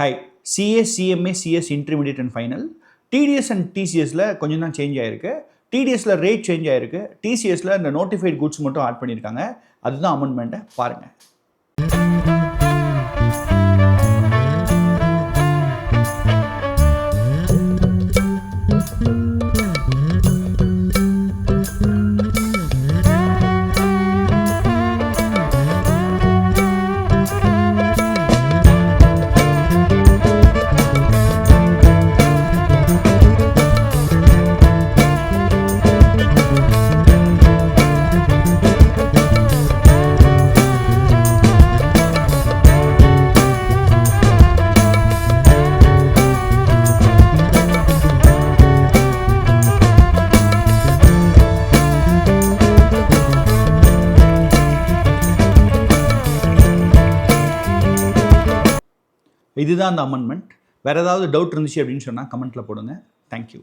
Hi, CA, CMA, CS intermediate and final. TDS and டிசிஎஸில் கொஞ்சம் தான் சேஞ்ச் ஆகிருக்கு. டிடிஎஸில் ரேட் சேஞ்ச் ஆகிருக்கு. டிசிஎஸில் இந்த நோட்டிஃபைட் குட்ஸ் மட்டும் ஆட் பண்ணியிருக்காங்க. அதுதான் அமெண்ட்மெண்ட்டை பாருங்கள். இதுதான் அந்த அமெண்ட்மெண்ட். வேறு ஏதாவது டவுட் இருந்துச்சு அப்படின்னு சொன்னால் கமெண்ட்டில் போடுங்க. தேங்க்யூ.